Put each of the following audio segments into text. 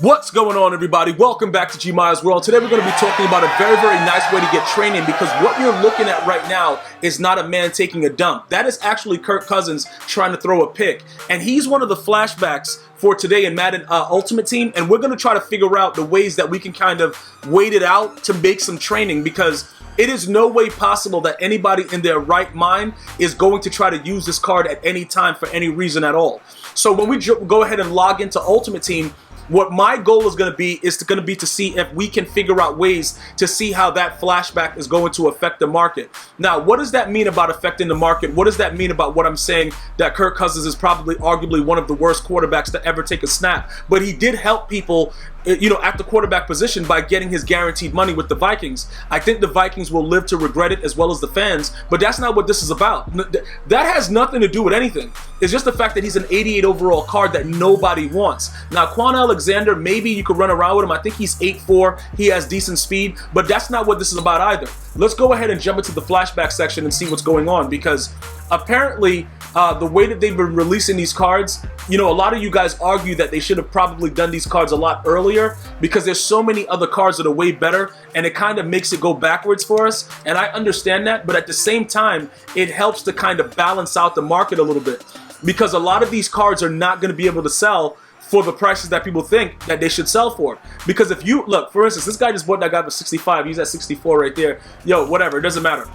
What's going on, everybody? Welcome back to GmiasWorld. Today we're going to be talking about a very, very nice way to get training, because what you're looking at right now is not a man taking a dump. That is actually Kirk Cousins trying to throw a pick. And he's one of the flashbacks for today in Madden Ultimate Team. And we're going to try to figure out the ways that we can kind of wait it out to make some training, because it is no way possible that anybody in their right mind is going to try to use this card at any time for any reason at all. So when we go ahead and log into Ultimate Team, what my goal is going to be to see if we can figure out ways to see how that flashback is going to affect the market. Now, what does that mean about affecting the market? What does that mean about what I'm saying, that Kirk Cousins is probably arguably one of the worst quarterbacks to ever take a snap? But he did help people, you know, at the quarterback position by getting his guaranteed money with the Vikings. I think the Vikings will live to regret it, as well as the fans, but that's not what this is about. That has nothing to do with anything. It's just the fact that he's an 88 overall card that nobody wants. Now, Quan Alexander, maybe you could run around with him. I think he's 8'4", he has decent speed, but that's not what this is about either. Let's go ahead and jump into the flashback section and see what's going on, because apparently the way that they've been releasing these cards, you know, a lot of you guys argue that they should have probably done these cards a lot earlier, because there's so many other cards that are way better, and it kind of makes it go backwards for us. And I understand that, but at the same time, it helps to kind of balance out the market a little bit, because a lot of these cards are not going to be able to sell for the prices that people think that they should sell for. Because if you look, for instance, this guy just bought that guy for 65. He's at 64 right there. Yo, whatever, it doesn't matter.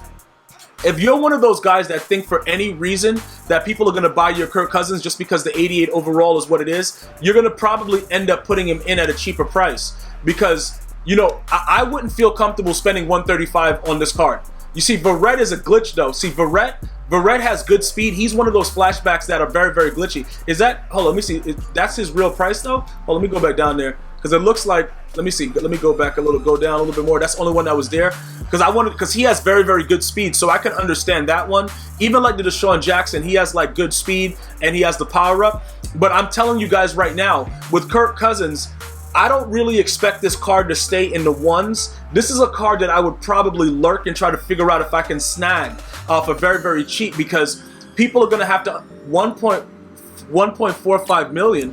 If you're one of those guys that think for any reason that people are going to buy your Kirk Cousins just because the 88 overall is what it is, you're going to probably end up putting him in at a cheaper price. Because, you know, I wouldn't feel comfortable spending $135 on this card. You see, Verrett is a glitch, though. See, Verrett has good speed. He's one of those flashbacks that are very, very glitchy. Is that, hold on, let me see. That's his real price, though? Hold on, let me go back down there. Because it looks like, let me see. Let me go back a little, go down a little bit more. That's the only one that was there. Because he has very, very good speed, so I can understand that one. Even like the Deshaun Jackson, he has like good speed and he has the power up. But I'm telling you guys right now, with Kirk Cousins, I don't really expect this card to stay in the ones. This is a card that I would probably lurk and try to figure out if I can snag for very, very cheap, because people are going to have to 1.45 million.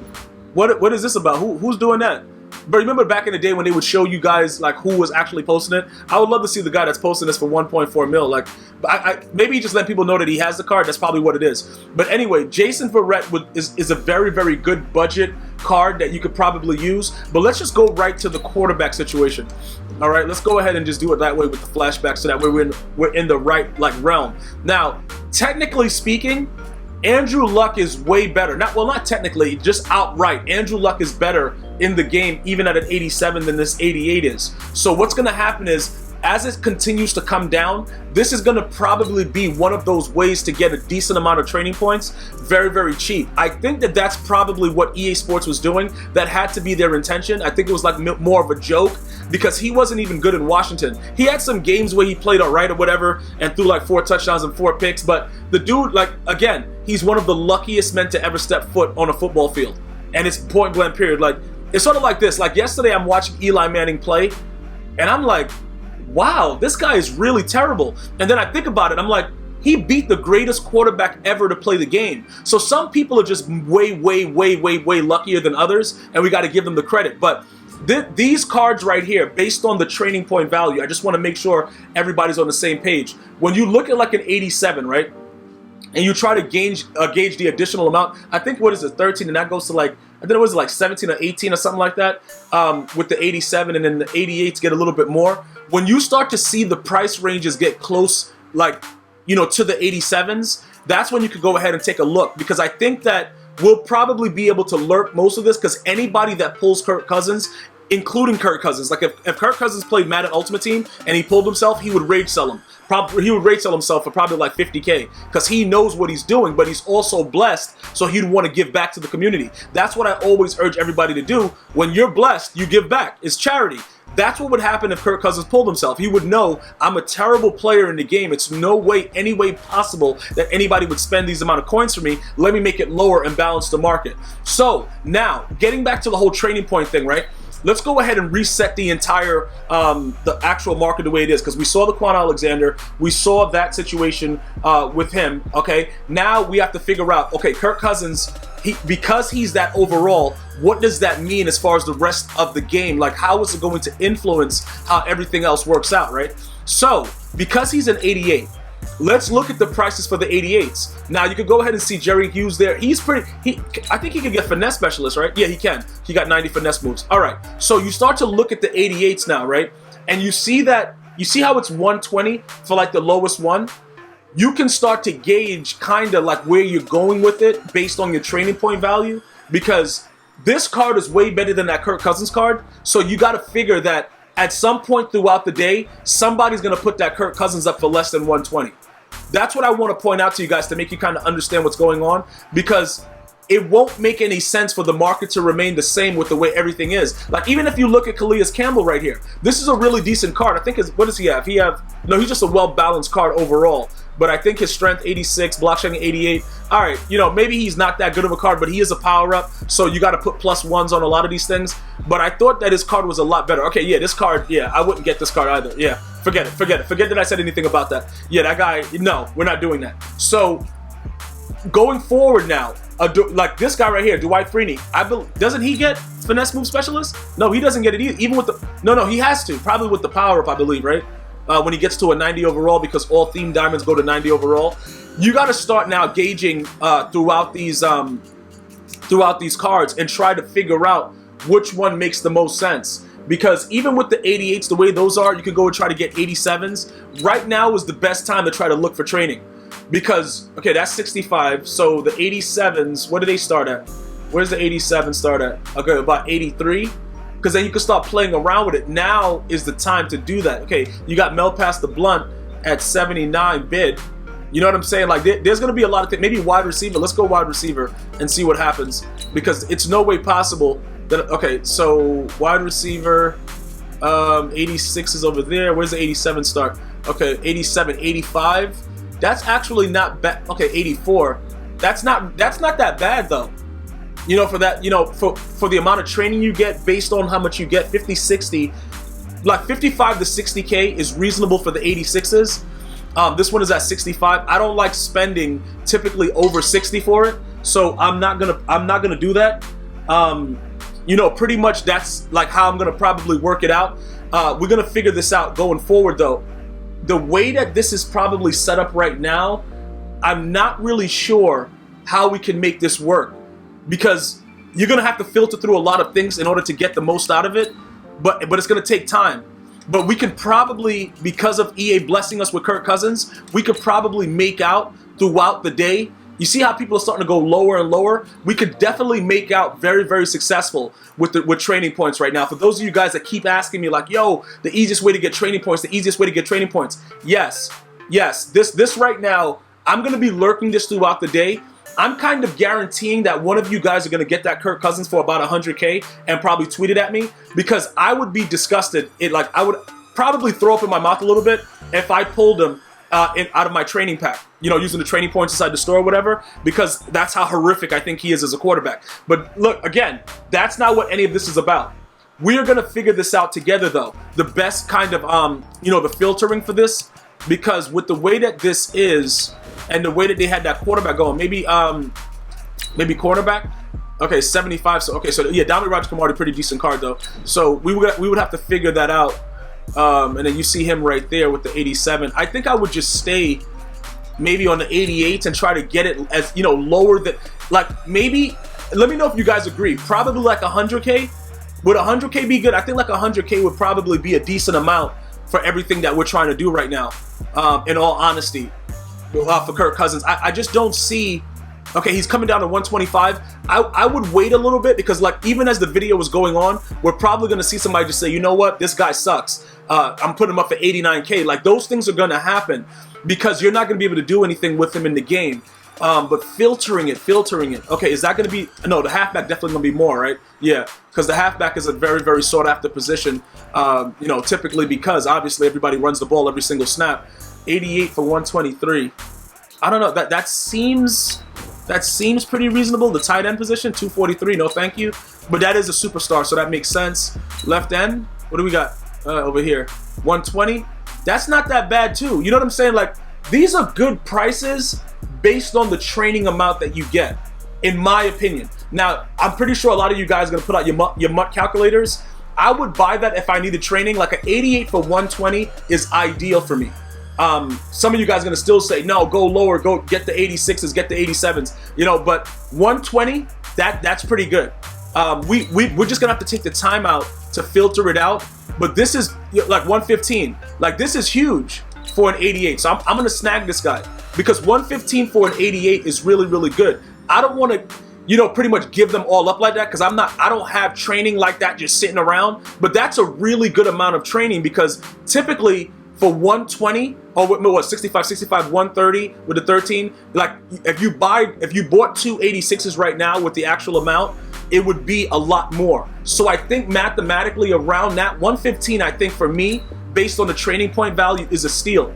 What is this about? Who's doing that? But remember back in the day when they would show you guys like who was actually posting it? I would love to see the guy that's posting this for 1.4 mil. Like, maybe he just let people know that he has the card. That's probably what it is. But anyway, Jason Verrett is a very, very good budget card that you could probably use. But let's just go right to the quarterback situation. All right, let's go ahead and just do it that way with the flashback, so that way we're in the right like realm. Now, technically speaking, Andrew Luck is way better. Not technically, just outright. Andrew Luck is better in the game, even at an 87, than this 88 is. So what's going to happen is, as it continues to come down, this is going to probably be one of those ways to get a decent amount of training points very, very cheap. I think that that's probably what EA Sports was doing. That had to be their intention. I think it was like more of a joke, because he wasn't even good in Washington. He had some games where he played all right or whatever and threw like 4 touchdowns and 4 picks, but the dude, like, again, he's one of the luckiest men to ever step foot on a football field. And it's point blank period. Like, it's sort of like this. Like, yesterday I'm watching Eli Manning play, and I'm like, wow, this guy is really terrible. And then I think about it, I'm like, he beat the greatest quarterback ever to play the game. So some people are just way, way, way, way, way luckier than others, and we got to give them the credit. But these cards right here, based on the training point value, I just want to make sure everybody's on the same page. When you look at like an 87, right, and you try to gauge the additional amount, I think, what is it, 13, and that goes to like, I think it was like 17 or 18 or something like that, with the 87, and then the 88s get a little bit more. When you start to see the price ranges get close, like, you know, to the 87s, that's when you could go ahead and take a look, because I think that we'll probably be able to lurk most of this, because anybody that pulls Kirk Cousins, including Kirk Cousins, like if Kirk Cousins played Madden Ultimate Team and he pulled himself, he would rage sell him. He would rate sell himself for probably like 50K, because he knows what he's doing, but he's also blessed, so he'd want to give back to the community. That's what I always urge everybody to do. When you're blessed, you give back. It's charity. That's what would happen if Kirk Cousins pulled himself. He would know, I'm a terrible player in the game. It's no way, any way possible that anybody would spend these amount of coins for me. Let me make it lower and balance the market. So now, getting back to the whole training point thing, right? Let's go ahead and reset the entire, the actual market the way it is, because we saw the Quan Alexander, we saw that situation with him, okay? Now we have to figure out, okay, Kirk Cousins, because he's that overall, what does that mean as far as the rest of the game? Like, how is it going to influence how everything else works out, right? So, because he's an 88, let's look at the prices for the 88s. Now, you can go ahead and see Jerry Hughes there. He's I think he can get finesse specialist, right? Yeah, he can. He got 90 finesse moves. All right, so you start to look at the 88s now, right? And you see how it's 120 for like the lowest one? You can start to gauge kind of like where you're going with it based on your training point value, because this card is way better than that Kirk Cousins card. So you got to figure that at some point throughout the day, somebody's going to put that Kirk Cousins up for less than 120. That's what I want to point out to you guys to make you kind of understand what's going on, because it won't make any sense for the market to remain the same with the way everything is. Like, even if you look at Calais Campbell right here, this is a really decent card. I think what does he have? No, he's just a well-balanced card overall. But I think his strength 86, block shedding 88. All right, maybe he's not that good of a card, but he is a power-up, so you got to put +1s on a lot of these things. But I thought that his card was a lot better. Okay, yeah, this card, yeah, I wouldn't get this card either. Yeah, forget it. Forget that I said anything about that. Yeah, that guy, no, we're not doing that. So, going forward now, like this guy right here, Dwight Freeney, doesn't he get finesse move specialist? No, he doesn't get it either. Even with the, no, he has to, probably with the power-up, I believe, right? When he gets to a 90 overall, because all theme diamonds go to 90 overall. You got to start now gauging throughout these cards and try to figure out which one makes the most sense. Because even with the 88s, the way those are, you can go and try to get 87s. Right now is the best time to try to look for training. Because, okay, that's 65. So the 87s, what do they start at? Where's the 87 start at? Okay, about 83. Because then you can start playing around with it. Now is the time to do that. Okay, you got Mel Past the Blunt at 79 bid. You know what I'm saying? Like, there's going to be a lot of things. Maybe wide receiver. Let's go wide receiver and see what happens. Because it's no way possible that, okay, so wide receiver, 86 is over there. Where's the 87 start? Okay, 87, 85. That's actually not bad. Okay, 84. That's not that bad, though. For that, for the amount of training you get based on how much you get, 50, 60, like 55 to 60K is reasonable for the 86s. This one is at 65. I don't like spending typically over 60 for it, so I'm not gonna do that. Pretty much that's like how I'm gonna probably work it out. We're gonna figure this out going forward, though. The way that this is probably set up right now, I'm not really sure how we can make this work. Because you're going to have to filter through a lot of things in order to get the most out of it, but it's going to take time. But we can probably, because of EA blessing us with Kirk Cousins, we could probably make out throughout the day. You see how people are starting to go lower and lower? We could definitely make out very, very successful with training points right now. For those of you guys that keep asking me like, yo, the easiest way to get training points, the easiest way to get training points. Yes, this right now, I'm going to be lurking this throughout the day. I'm kind of guaranteeing that one of you guys are going to get that Kirk Cousins for about 100K and probably tweet it at me, because I would be disgusted. I would probably throw up in my mouth a little bit if I pulled him out of my training pack, using the training points inside the store or whatever, because that's how horrific I think he is as a quarterback. But look, again, that's not what any of this is about. We're going to figure this out together, though. The best kind of, the filtering for this, because with the way that this is, and the way that they had that quarterback going, maybe cornerback. Okay, 75. So yeah, Dominic Rodgers-Cromartie, pretty decent card though. So we would have to figure that out. And then you see him right there with the 87. I think I would just stay maybe on the 88 and try to get it as lower than, like, maybe. Let me know if you guys agree. Probably like 100K. Would 100K be good? I think like 100K would probably be a decent amount for everything that we're trying to do right now. In all honesty. For Kirk Cousins, I just don't see. Okay, he's coming down to 125. I would wait a little bit, because like even as the video was going on, we're probably going to see somebody just say, you know what, this guy sucks. I'm putting him up for 89K. Like, those things are going to happen because you're not going to be able to do anything with him in the game. But filtering it. Okay, is that going to be? No, the halfback definitely going to be more, right? Yeah, because the halfback is a very, very sought after position. Typically because obviously everybody runs the ball every single snap. 88 for 123. I don't know. That seems pretty reasonable. The tight end position, 243. No, thank you. But that is a superstar, so that makes sense. Left end. What do we got over here? 120. That's not that bad too. You know what I'm saying? Like, these are good prices based on the training amount that you get. in my opinion. Now, I'm pretty sure a lot of you guys are going to put out your MUT calculators. I would buy that if I needed training. Like an 88 for 120 is ideal for me. Some of you guys are going to still say, no, go lower, go get the 86s, get the 87s, you know, but 120, that's pretty good. We're just going to have to take the time out to filter it out. But this is like 115. Like, this is huge for an 88. So I'm going to snag this guy because 115 for an 88 is really, really good. I don't want to, you know, pretty much give them all up like that because I don't have training like that just sitting around. But that's a really good amount of training because typically for 120 or what 65, 130 with the 13, like if you bought two 86s right now with the actual amount, it would be a lot more. So I think mathematically around that 115, I think for me, based on the training point value, is a steal.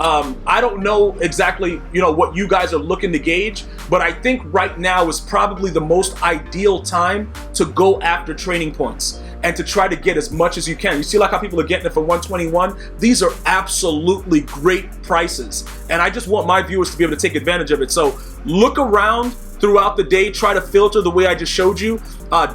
I don't know exactly, you know, what you guys are looking to gauge, but I think right now is probably the most ideal time to go after training points and to try to get as much as you can. You see like how people are getting it for 121? These are absolutely great prices. And I just want my viewers to be able to take advantage of it. So look around throughout the day, try to filter the way I just showed you.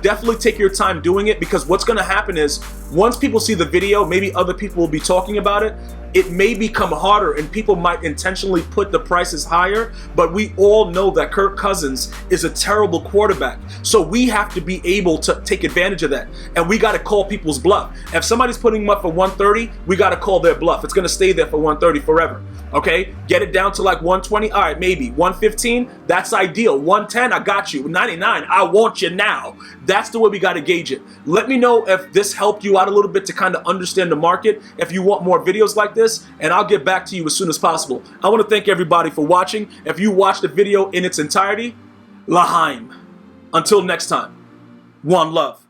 Definitely take your time doing it because what's gonna happen is once people see the video, maybe other people will be talking about it. It may become harder and people might intentionally put the prices higher, but we all know that Kirk Cousins is a terrible quarterback. So we have to be able to take advantage of that. And we gotta call people's bluff. If somebody's putting them up for 130, we gotta call their bluff. It's gonna stay there for 130 forever. Okay, get it down to like 120, all right, maybe 115, that's ideal. 110, I got you. 99, I want you now. That's the way we got to gauge it. Let me know if this helped you out a little bit to kind of understand the market, if you want more videos like this, and I'll get back to you as soon as possible. I want to thank everybody for watching. If you watched the video in its entirety, L'chaim. Until next time, one love.